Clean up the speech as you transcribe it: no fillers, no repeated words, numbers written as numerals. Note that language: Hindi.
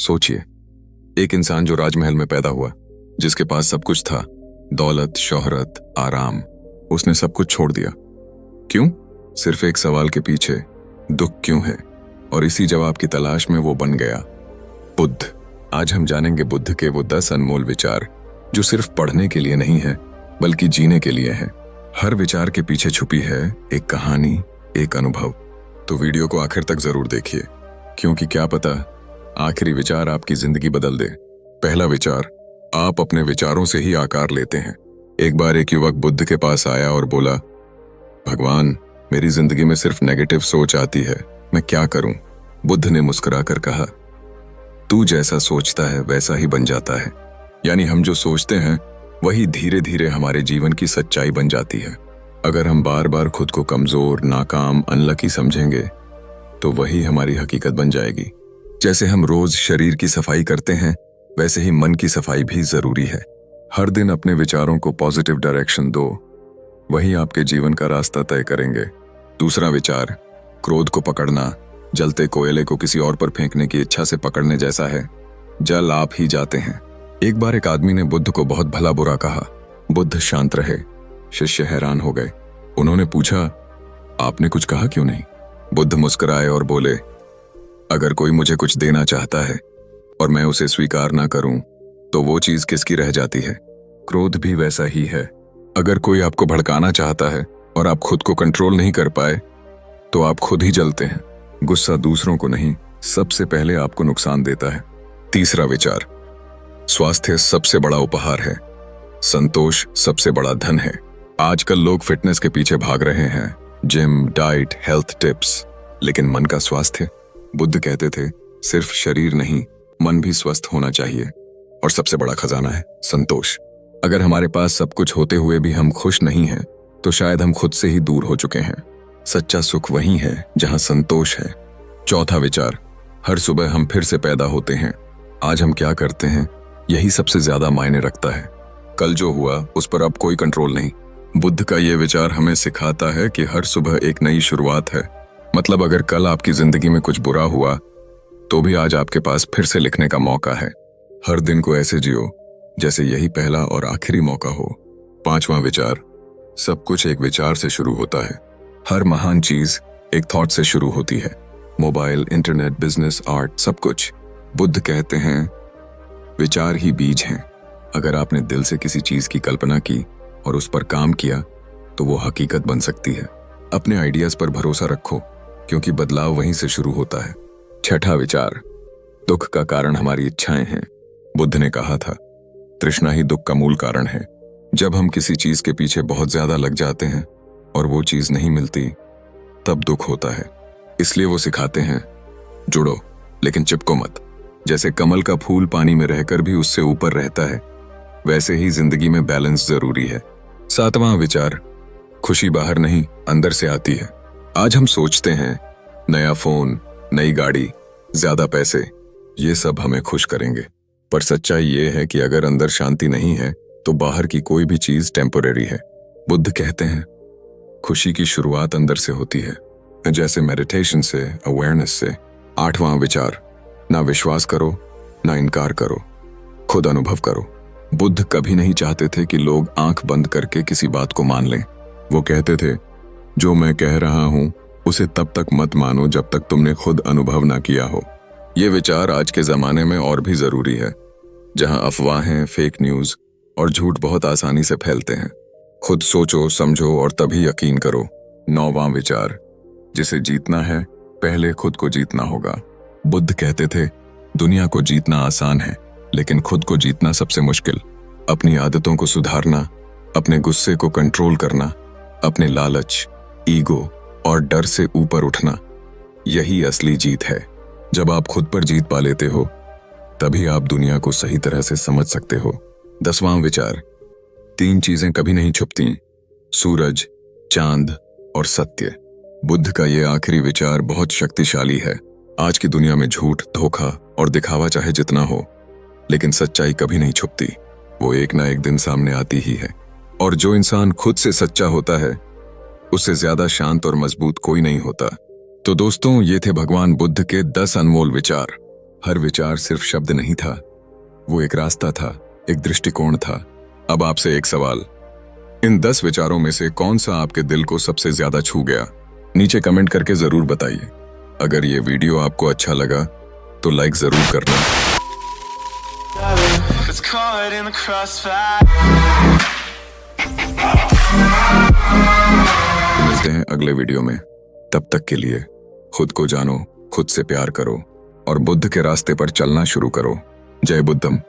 सोचिए, एक इंसान जो राजमहल में पैदा हुआ, जिसके पास सब कुछ था, दौलत, शोहरत, आराम, उसने सब कुछ छोड़ दिया। क्यों? सिर्फ एक सवाल के पीछे, दुख क्यों है? और इसी जवाब की तलाश में वो बन गया बुद्ध। आज हम जानेंगे बुद्ध के वो 10 अनमोल विचार जो सिर्फ पढ़ने के लिए नहीं है बल्कि जीने के लिए है। हर विचार के पीछे छुपी है एक कहानी, एक अनुभव। तो वीडियो को आखिर तक जरूर देखिए, क्योंकि क्या पता आखिरी विचार आपकी जिंदगी बदल दे। पहला विचार, आप अपने विचारों से ही आकार लेते हैं। एक बार एक युवक बुद्ध के पास आया और बोला, भगवान, मेरी जिंदगी में सिर्फ नेगेटिव सोच आती है, मैं क्या करूं? बुद्ध ने मुस्कुराकर कहा, तू जैसा सोचता है वैसा ही बन जाता है। यानी हम जो सोचते हैं वही धीरे धीरे हमारे जीवन की सच्चाई बन जाती है। अगर हम बार बार खुद को कमजोर, नाकाम, अनलकी समझेंगे तो वही हमारी हकीकत बन जाएगी। जैसे हम रोज शरीर की सफाई करते हैं, वैसे ही मन की सफाई भी जरूरी है। हर दिन अपने विचारों को पॉजिटिव डायरेक्शन दो, वही आपके जीवन का रास्ता तय करेंगे। दूसरा विचार, क्रोध को पकड़ना जलते कोयले को किसी और पर फेंकने की इच्छा से पकड़ने जैसा है, जल आप ही जाते हैं। एक बार एक आदमी ने बुद्ध को बहुत भला बुरा कहा। बुद्ध शांत रहे। शिष्य हैरान हो गए। उन्होंने पूछा, आपने कुछ कहा क्यों नहीं? बुद्ध मुस्कुराए और बोले, अगर कोई मुझे कुछ देना चाहता है और मैं उसे स्वीकार ना करूं तो वो चीज किसकी रह जाती है? क्रोध भी वैसा ही है। अगर कोई आपको भड़काना चाहता है और आप खुद को कंट्रोल नहीं कर पाए तो आप खुद ही जलते हैं। गुस्सा दूसरों को नहीं, सबसे पहले आपको नुकसान देता है। तीसरा विचार, स्वास्थ्य सबसे बड़ा उपहार है, संतोष सबसे बड़ा धन है। आजकल लोग फिटनेस के पीछे भाग रहे हैं, जिम, डाइट, हेल्थ टिप्स, लेकिन मन का स्वास्थ्य? बुद्ध कहते थे, सिर्फ शरीर नहीं, मन भी स्वस्थ होना चाहिए। और सबसे बड़ा खजाना है संतोष। अगर हमारे पास सब कुछ होते हुए भी हम खुश नहीं हैं, तो शायद हम खुद से ही दूर हो चुके हैं। सच्चा सुख वही है जहां संतोष है। चौथा विचार, हर सुबह हम फिर से पैदा होते हैं। आज हम क्या करते हैं यही सबसे ज्यादा मायने रखता है। कल जो हुआ उस पर अब कोई कंट्रोल नहीं। बुद्ध का ये विचार हमें सिखाता है कि हर सुबह एक नई शुरुआत है। मतलब अगर कल आपकी जिंदगी में कुछ बुरा हुआ तो भी आज आपके पास फिर से लिखने का मौका है। हर दिन को ऐसे जियो जैसे यही पहला और आखिरी मौका हो। पांचवा विचार, सब कुछ एक विचार से शुरू होता है। हर महान चीज एक थॉट से शुरू होती है। मोबाइल, इंटरनेट, बिजनेस, आर्ट, सब कुछ। बुद्ध कहते हैं, विचार ही बीज हैं। अगर आपने दिल से किसी चीज की कल्पना की और उस पर काम किया तो वो हकीकत बन सकती है। अपने आइडियाज पर भरोसा रखो, क्योंकि बदलाव वहीं से शुरू होता है। छठा विचार, दुख का कारण हमारी इच्छाएं हैं। बुद्ध ने कहा था, तृष्णा ही दुख का मूल कारण है। जब हम किसी चीज के पीछे बहुत ज्यादा लग जाते हैं और वो चीज नहीं मिलती, तब दुख होता है। इसलिए वो सिखाते हैं, जुड़ो लेकिन चिपको मत। जैसे कमल का फूल पानी में रहकर भी उससे ऊपर रहता है, वैसे ही जिंदगी में बैलेंस जरूरी है। सातवां विचार, खुशी बाहर नहीं अंदर से आती है। आज हम सोचते हैं नया फोन, नई गाड़ी, ज्यादा पैसे, ये सब हमें खुश करेंगे। पर सच्चाई ये है कि अगर अंदर शांति नहीं है तो बाहर की कोई भी चीज टेम्परेरी है। बुद्ध कहते हैं, खुशी की शुरुआत अंदर से होती है, जैसे मेडिटेशन से, अवेयरनेस से। आठवां विचार, ना विश्वास करो ना इनकार करो, खुद अनुभव करो। बुद्ध कभी नहीं चाहते थे कि लोग आंख बंद करके किसी बात को मान लें। वो कहते थे, जो मैं कह रहा हूं उसे तब तक मत मानो जब तक तुमने खुद अनुभव ना किया हो। ये विचार आज के जमाने में और भी जरूरी है, जहां अफवाहें, फेक न्यूज और झूठ बहुत आसानी से फैलते हैं। खुद सोचो, समझो और तभी यकीन करो। नौवां विचार, जिसे जीतना है पहले खुद को जीतना होगा। बुद्ध कहते थे, दुनिया को जीतना आसान है लेकिन खुद को जीतना सबसे मुश्किल। अपनी आदतों को सुधारना, अपने गुस्से को कंट्रोल करना, अपने लालच, ईगो और डर से ऊपर उठना, यही असली जीत है। जब आप खुद पर जीत पा लेते हो तभी आप दुनिया को सही तरह से समझ सकते हो। 10वां विचार, 3 चीजें कभी नहीं छुपती, सूरज, चांद और सत्य। बुद्ध का ये आखिरी विचार बहुत शक्तिशाली है। आज की दुनिया में झूठ, धोखा और दिखावा चाहे जितना हो, लेकिन सच्चाई कभी नहीं छुपती। वो एक ना एक दिन सामने आती ही है। और जो इंसान खुद से सच्चा होता है, उससे ज्यादा शांत और मजबूत कोई नहीं होता। तो दोस्तों, ये थे भगवान बुद्ध के 10 अनमोल विचार। हर विचार सिर्फ शब्द नहीं था, वो एक रास्ता था, एक दृष्टिकोण था। अब आपसे एक सवाल, इन 10 विचारों में से कौन सा आपके दिल को सबसे ज्यादा छू गया? नीचे कमेंट करके जरूर बताइए। अगर ये वीडियो आपको अच्छा लगा तो लाइक जरूर करना। It's caught in the crossfire. मिलते हैं अगले वीडियो में। तब तक के लिए खुद को जानो, खुद से प्यार करो और बुद्ध के रास्ते पर चलना शुरू करो। जय बुद्धम।